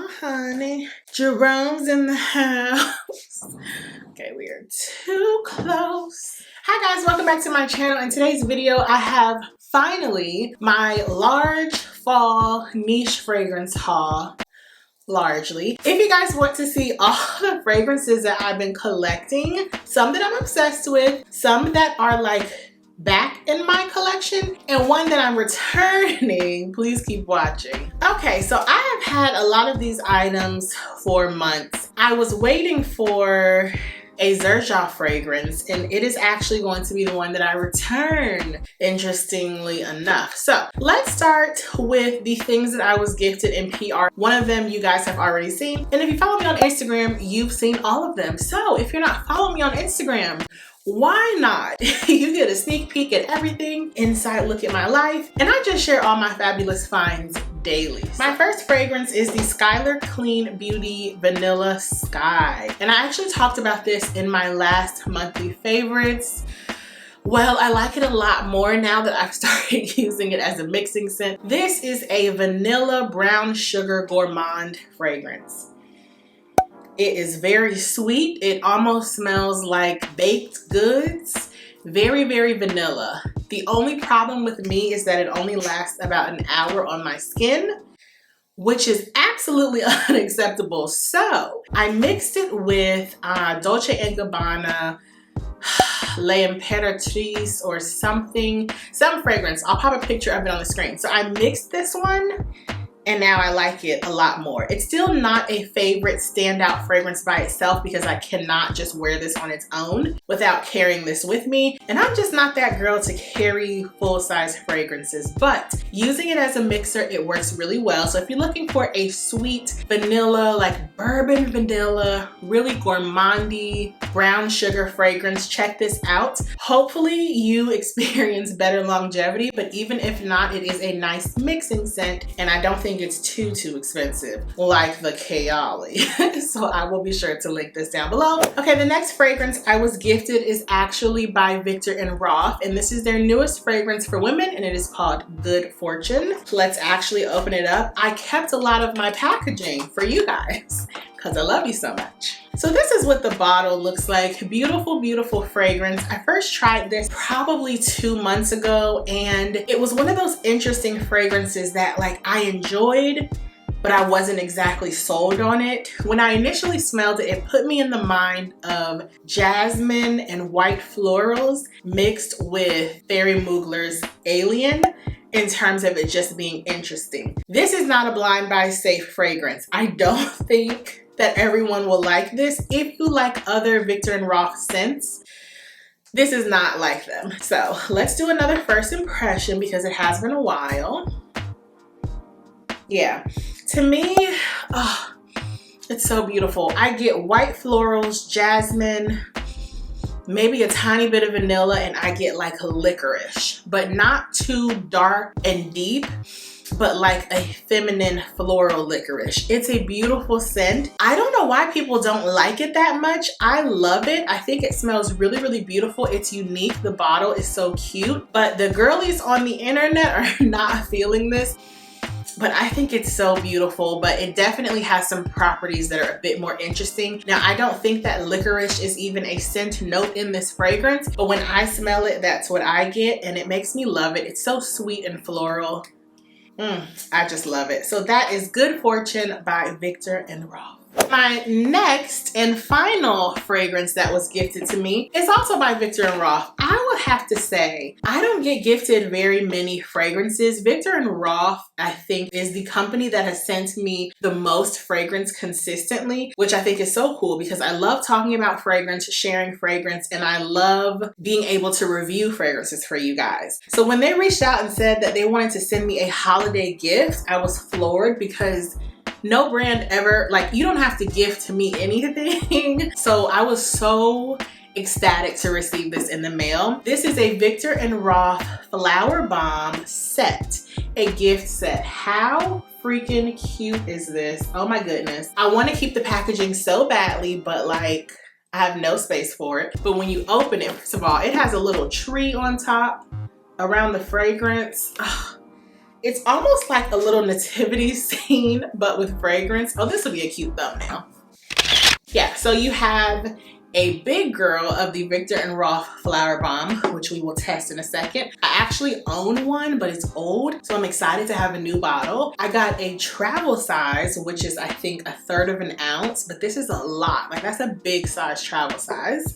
honey. Jerome's in the house. Okay, we are too close. Hi guys, welcome back to my channel. In today's video, I have finally my large fall niche fragrance haul. Largely. If you guys want to see all the fragrances that I've been collecting, some that I'm obsessed with, some that are like back in my collection, and one that I'm returning, please keep watching. Okay, so I have had a lot of these items for months. I was waiting for a Xerjoff fragrance, and it is actually going to be the one that I return, interestingly enough. So let's start with the things that I was gifted in PR. One of them you guys have already seen, and if you follow me on Instagram, you've seen all of them. So if you're not following me on Instagram, why not? You get a sneak peek at everything, inside look at my life, and I just share all my fabulous finds daily. My first fragrance is the Skyler Clean Beauty Vanilla Sky, and I actually talked about this in my last monthly favorites. Well, I like it a lot more now that I've started using it as a mixing scent. This is a vanilla brown sugar gourmand fragrance. It is very sweet. It almost smells like baked goods. Very, very vanilla. The only problem with me is that it only lasts about an hour on my skin, which is absolutely unacceptable. So I mixed it with Dolce & Gabbana L'Imperatrice or something, some fragrance. I'll pop a picture of it on the screen. So I mixed this one, and now I like it a lot more. It's still not a favorite standout fragrance by itself because I cannot just wear this on its own without carrying this with me. And I'm just not that girl to carry full-size fragrances, but using it as a mixer, it works really well. So if you're looking for a sweet vanilla, like bourbon vanilla, really gourmandy brown sugar fragrance, check this out. Hopefully you experience better longevity, but even if not, it is a nice mixing scent, and I don't think it's too expensive like the Keikobeauty. So I will be sure to link this down below. Okay, the next fragrance I was gifted is actually by Viktor and Rolf, and this is their newest fragrance for women, and it is called Good Fortune. Let's actually open it up. I kept a lot of my packaging for you guys because I love you so much. So this is what the bottle looks like. Beautiful, beautiful fragrance. I first tried this probably 2 months ago, and it was one of those interesting fragrances that like I enjoyed, but I wasn't exactly sold on it. When I initially smelled it, it put me in the mind of jasmine and white florals mixed with Thierry Mugler's Alien, in terms of it just being interesting. This is not a blind buy safe fragrance. I don't think that everyone will like this. If you like other Viktor and Rolf scents, this is not like them. So let's do another first impression because it has been a while. Yeah, to me, oh, it's so beautiful. I get white florals, jasmine, maybe a tiny bit of vanilla, and I get like licorice, but not too dark and deep, but like a feminine floral licorice. It's a beautiful scent. I don't know why people don't like it that much. I love it. I think it smells really, really beautiful. It's unique. The bottle is so cute, but the girlies on the internet are not feeling this. But I think it's so beautiful, but it definitely has some properties that are a bit more interesting. Now, I don't think that licorice is even a scent note in this fragrance, but when I smell it, that's what I get, and it makes me love it. It's so sweet and floral. I just love it. So that is Good Fortune by Viktor and Rolf. My next and final fragrance that was gifted to me is also by Viktor and Rolf. I would have to say, I don't get gifted very many fragrances. Viktor and Rolf, I think, is the company that has sent me the most fragrance consistently, which I think is so cool because I love talking about fragrance, sharing fragrance, and I love being able to review fragrances for you guys. So when they reached out and said that they wanted to send me a holiday gift, I was floored because no brand ever, like, you don't have to gift to me anything. So I was so ecstatic to receive this in the mail. This is a Viktor and Rolf Flower Bomb set, a gift set. How freaking cute is this? Oh my goodness. I want to keep the packaging so badly, but like I have no space for it. But when you open it, first of all, it has a little tree on top around the fragrance. Oh, It's almost like a little nativity scene, but with fragrance. Oh, this will be a cute thumbnail. Yeah, so you have a big girl of the Viktor and Rolf Flower Bomb, which we will test in a second. I actually own one, but it's old, so I'm excited to have a new bottle. I got a travel size, which is I think 1/3 of an ounce, but this is a lot. Like, that's a big size travel size.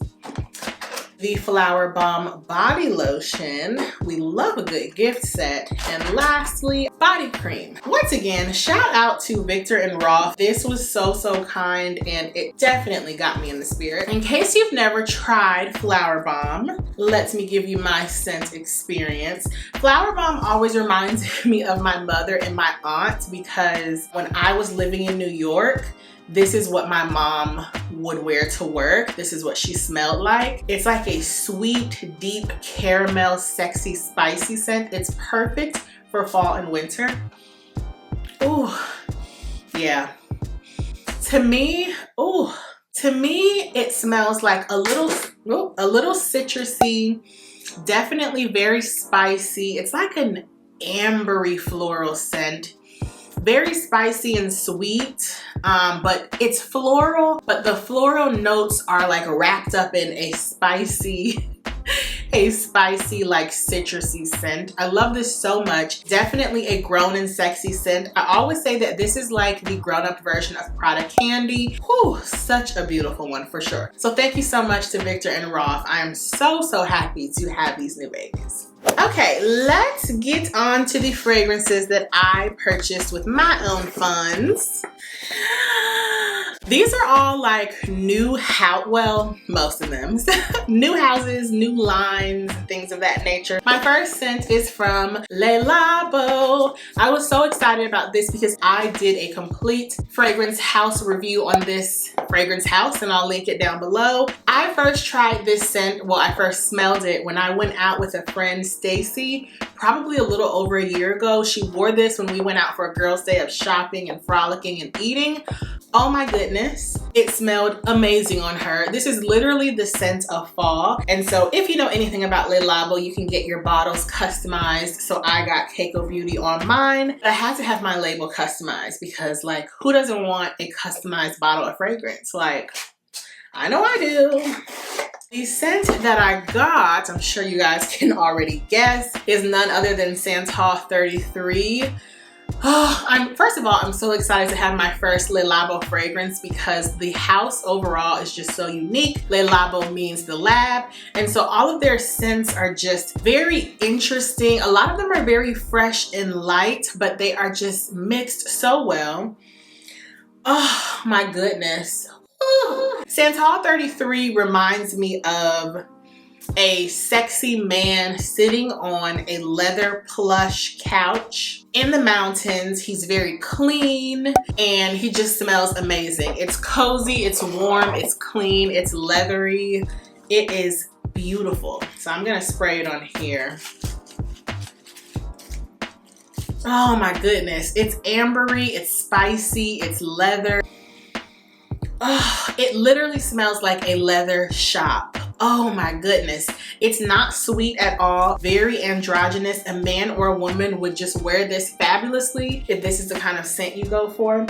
The Flower Bomb body lotion. We love a good gift set. And lastly, body cream. Once again, shout out to Viktor and Rolf. This was so kind, and it definitely got me in the spirit. In case you've never tried Flower Bomb, let me give you my scent experience. Flower Bomb always reminds me of my mother and my aunt, because when I was living in New York, this is what my mom would wear to work. This is what she smelled like. It's like a sweet, deep caramel, sexy, spicy scent. It's perfect for fall and winter. Ooh, yeah. To me, it smells like a little citrusy, definitely very spicy. It's like an ambery floral scent. Very spicy and sweet, but it's floral, but the floral notes are like wrapped up in a spicy like citrusy scent. I love this so much. Definitely a grown and sexy scent. I always say that this is like the grown-up version of Prada Candy. Whew, such a beautiful one for sure. So thank you so much to Viktor and Rolf. I am so happy to have these new babies. Okay, let's get on to the fragrances that I purchased with my own funds. These are all like new house, well, most of them. New houses, new lines, things of that nature. My first scent is from Labo. I was so excited about this because I did a complete fragrance house review on this fragrance house, and I'll link it down below. I first tried this scent, well, I first smelled it when I went out with a friend, Stacy, probably a little over a year ago. She wore this when we went out for a girls' day of shopping and frolicking and eating. Oh my goodness, it smelled amazing on her. This is literally the scent of fall. And so if you know anything about Labo, you can get your bottles customized. So I got Keikobeauty on mine. But I had to have my label customized because, like, who doesn't want a customized bottle of fragrance? Like, I know I do. The scent that I got, I'm sure you guys can already guess, is none other than Santal 33. First of all, I'm so excited to have my first Labo fragrance because the house overall is just so unique. Labo means the lab, and so all of their scents are just very interesting. A lot of them are very fresh and light, but they are just mixed so well. Oh my goodness. Santal 33 reminds me of a sexy man sitting on a leather plush couch in the mountains. He's very clean and he just smells amazing. It's cozy, it's warm, it's clean, it's leathery. It is beautiful. So I'm gonna spray it on here. Oh my goodness. It's ambery, it's spicy, it's leather. Oh, it literally smells like a leather shop. Oh my goodness. It's not sweet at all. Very androgynous. A man or a woman would just wear this fabulously if this is the kind of scent you go for.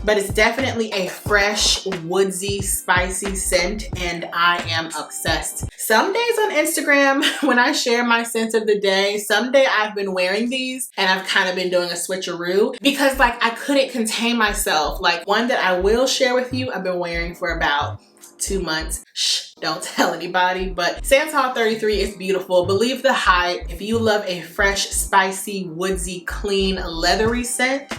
But it's definitely a fresh, woodsy, spicy scent, and I am obsessed. Some days on Instagram, when I share my scent of the day, someday I've been wearing these and I've kind of been doing a switcheroo because, like, I couldn't contain myself. Like, one that I will share with you, I've been wearing for about 2 months. Shh, don't tell anybody. But Santal 33 is beautiful. Believe the hype. If you love a fresh, spicy, woodsy, clean, leathery scent,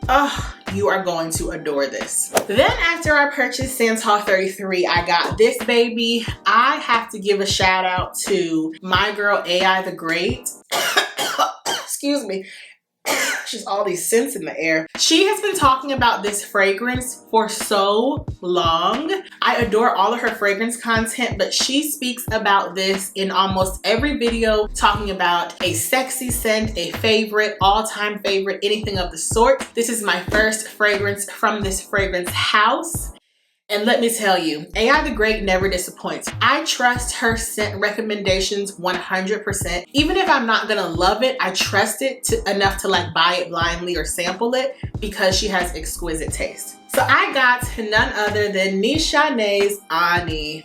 oh, you are going to adore this. Then after I purchased Santal 33, I got this baby. I have to give a shout out to my girl AI the Great. Excuse me. Just all these scents in the air. She has been talking about this fragrance for so long. I adore all of her fragrance content, but she speaks about this in almost every video, talking about a sexy scent, a favorite, all-time favorite, anything of the sort. This is my first fragrance from this fragrance house. And let me tell you, AI the Great never disappoints. I trust her scent recommendations 100%. Even if I'm not gonna love it, I trust it enough to like buy it blindly or sample it because she has exquisite taste. So I got none other than Nishane's Ani.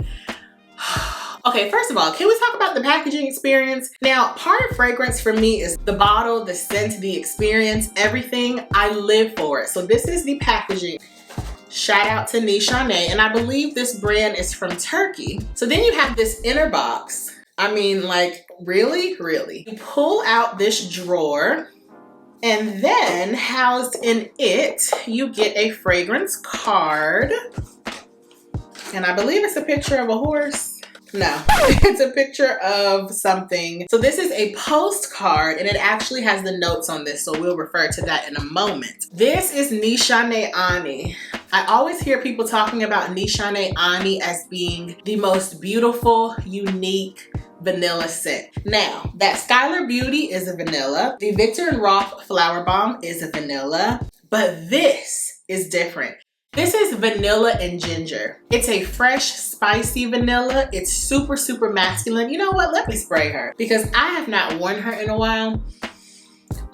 Okay, first of all, can we talk about the packaging experience? Now, part of fragrance for me is the bottle, the scent, the experience, everything. I live for it. So this is the packaging. Shout out to Nishane, and I believe this brand is from Turkey. So then you have this inner box. I mean, like, really? You pull out this drawer, and then housed in it, you get a fragrance card. And I believe it's a picture of a horse. No, it's a picture of something. So this is a postcard, and it actually has the notes on this, so we'll refer to that in a moment. This is Nishane Ani. I always hear people talking about Nishane Ani as being the most beautiful, unique vanilla scent. Now, that Skyler Beauty is a vanilla. The Viktor and Rolf Flower Bomb is a vanilla, but this is different. This is vanilla and ginger. It's a fresh, spicy vanilla. It's super, super masculine. You know what? Let me spray her because I have not worn her in a while.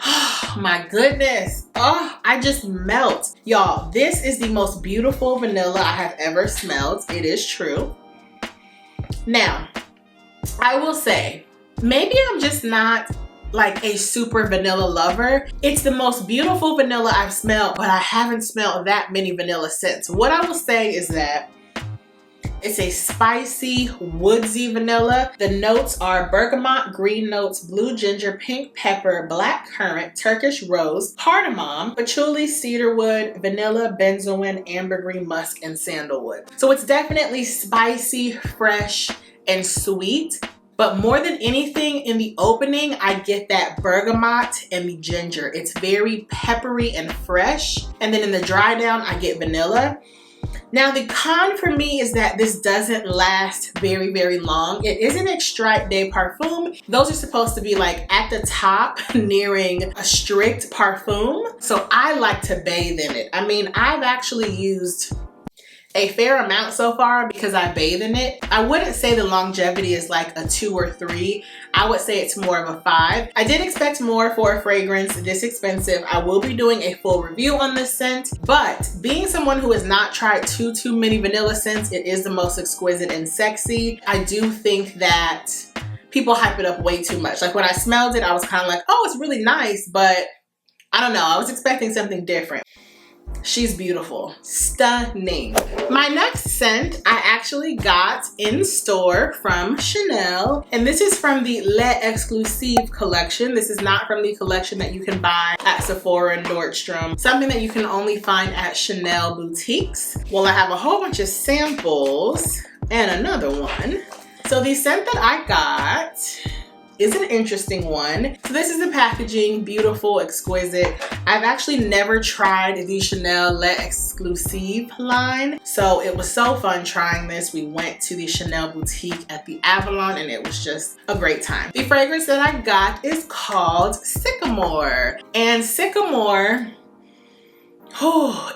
Oh my goodness. Oh, I just melt. Y'all, this is the most beautiful vanilla I have ever smelled. It is true. Now, I will say, maybe I'm just not like a super vanilla lover. It's the most beautiful vanilla I've smelled, but I haven't smelled that many vanilla scents. What I will say is that it's a spicy, woodsy vanilla. The notes are bergamot, green notes, blue ginger, pink pepper, black currant, Turkish rose, cardamom, patchouli, cedarwood, vanilla, benzoin, ambergris, musk, and sandalwood. So it's definitely spicy, fresh, and sweet. But more than anything, in the opening, I get that bergamot and the ginger. It's very peppery and fresh. And then in the dry down, I get vanilla. Now, the con for me is that this doesn't last very, very long. It is an extrait de parfum. Those are supposed to be like at the top, nearing a strict parfum. So I like to bathe in it. I mean, I've actually used a fair amount so far because I bathe in it. I wouldn't say the longevity is like a 2 or 3. I would say it's more of a 5. I did expect more for a fragrance this expensive. I will be doing a full review on this scent, but being someone who has not tried too many vanilla scents, it is the most exquisite and sexy. I do think that people hype it up way too much. Like when I smelled it, I was kind of like, oh, it's really nice, but I don't know. I was expecting something different. She's beautiful, stunning. My next scent I actually got in store from Chanel, and this is from the Exclusifs collection. This is not from the collection that you can buy at Sephora and Nordstrom. Something that you can only find at Chanel boutiques. Well, I have a whole bunch of samples and another one. So the scent that I got is an interesting one. So this is the packaging, beautiful, exquisite. I've actually never tried the Chanel Exclusifs line, so it was so fun trying this. We went to the Chanel boutique at the Avalon and it was just a great time. The fragrance that I got is called Sycamore, and Sycamore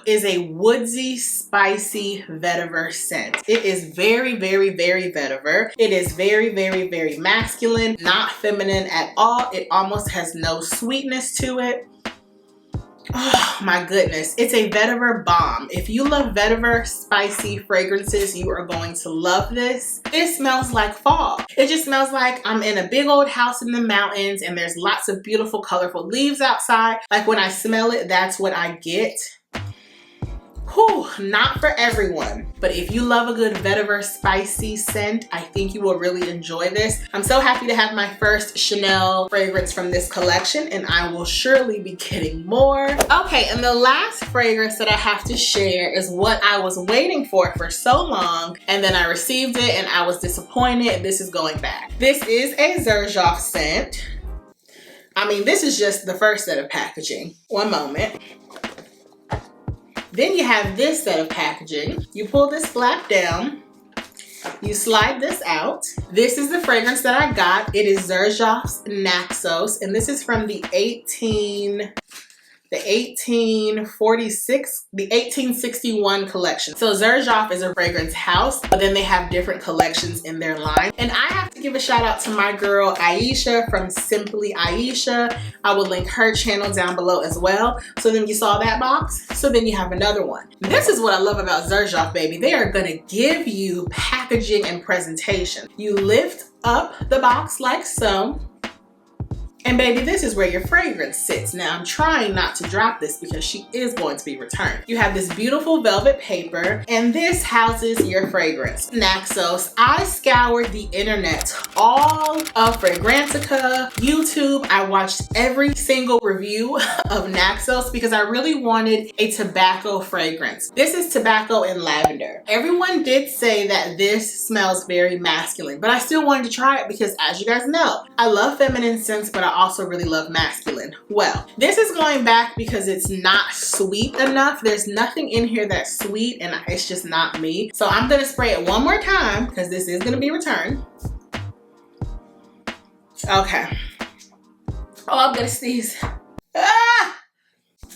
is a woodsy, spicy vetiver scent. It is very, very, very vetiver. It is very, very, very masculine, not feminine at all. It almost has no sweetness to it. Oh my goodness, it's a vetiver bomb. If you love vetiver, spicy fragrances, you are going to love this. It smells like fall. It just smells like I'm in a big old house in the mountains and there's lots of beautiful, colorful leaves outside. Like when I smell it, that's what I get. Whew, not for everyone, but if you love a good vetiver spicy scent, I think you will really enjoy this. I'm so happy to have my first Chanel fragrance from this collection, and I will surely be getting more. Okay, and the last fragrance that I have to share is what I was waiting for so long, and then I received it and I was disappointed. This is going back. This is a Xerjoff scent. I mean, this is just the first set of packaging. One moment. Then you have this set of packaging. You pull this flap down, you slide this out. This is the fragrance that I got. It is Xerjoff's Naxos, and this is from the the 1861 collection. So Xerjoff is a fragrance house, but then they have different collections in their line. And I have to give a shout out to my girl Aisha from Simply Aisha. I will link her channel down below as well. So then you saw that box. So then you have another one. This is what I love about Xerjoff, baby. They are gonna give you packaging and presentation. You lift up the box like so. And baby, this is where your fragrance sits. Now I'm trying not to drop this because she is going to be returned. You have this beautiful velvet paper, and this houses your fragrance. Naxos. I scoured the internet, all of Fragrantica, YouTube. I watched every single review of Naxos because I really wanted a tobacco fragrance. This is tobacco and lavender. Everyone did say that this smells very masculine, but I still wanted to try it because, as you guys know, I love feminine scents, but I also really love masculine. Well, this is going back because it's not sweet enough. There's nothing in here that's sweet, and it's just not me. So I'm gonna spray it one more time because this is gonna be returned. Okay. Oh, I'm gonna sneeze. Ah!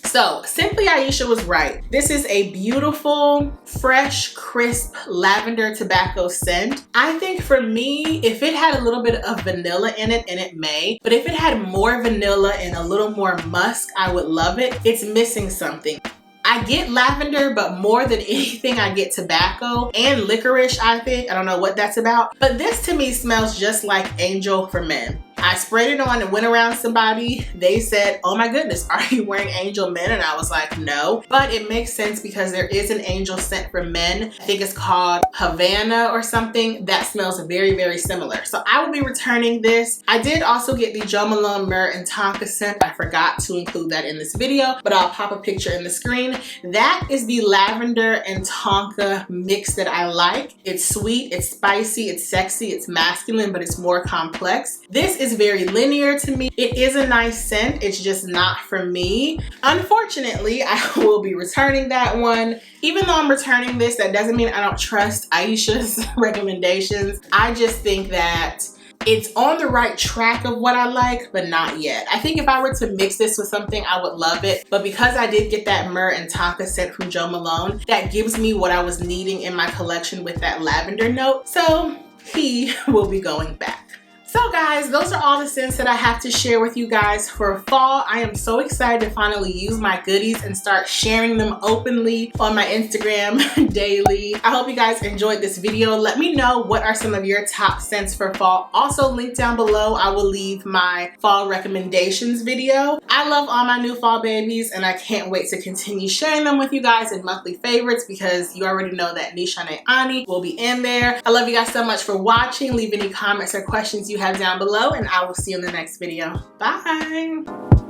So Simply Aisha was right. This is a beautiful, fresh, crisp lavender tobacco scent. I think for me, if it had a little bit of vanilla in it, and it may, but if it had more vanilla and a little more musk, I would love it. It's missing something. I get lavender, but more than anything, I get tobacco and licorice, I think. I don't know what that's about. But this to me smells just like Angel for Men. I sprayed it on and went around somebody. They said, oh my goodness, are you wearing Angel Men? And I was like, no. But it makes sense because there is an Angel scent for men. I think it's called Havana or something. That smells very, very similar. So I will be returning this. I did also get the Jo Malone Myrrh and Tonka scent. I forgot to include that in this video, but I'll pop a picture in the screen. That is the lavender and Tonka mix that I like. It's sweet, it's spicy, it's sexy, it's masculine, but it's more complex. This is very linear to me. It is a nice scent. It's just not for me. Unfortunately, I will be returning that one. Even though I'm returning this, that doesn't mean I don't trust Aisha's recommendations. I just think that it's on the right track of what I like, but not yet. I think if I were to mix this with something, I would love it. But because I did get that Myrrh and Tonka scent from Jo Malone, that gives me what I was needing in my collection with that lavender note. So he will be going back. So guys, those are all the scents that I have to share with you guys for fall. I am so excited to finally use my goodies and start sharing them openly on my Instagram daily. I hope you guys enjoyed this video. Let me know what are some of your top scents for fall. Also linked down below, I will leave my fall recommendations video. I love all my new fall babies and I can't wait to continue sharing them with you guys in monthly favorites because you already know that Nishane Ani will be in there. I love you guys so much for watching. Leave any comments or questions you have down below and I will see you in the next video. Bye.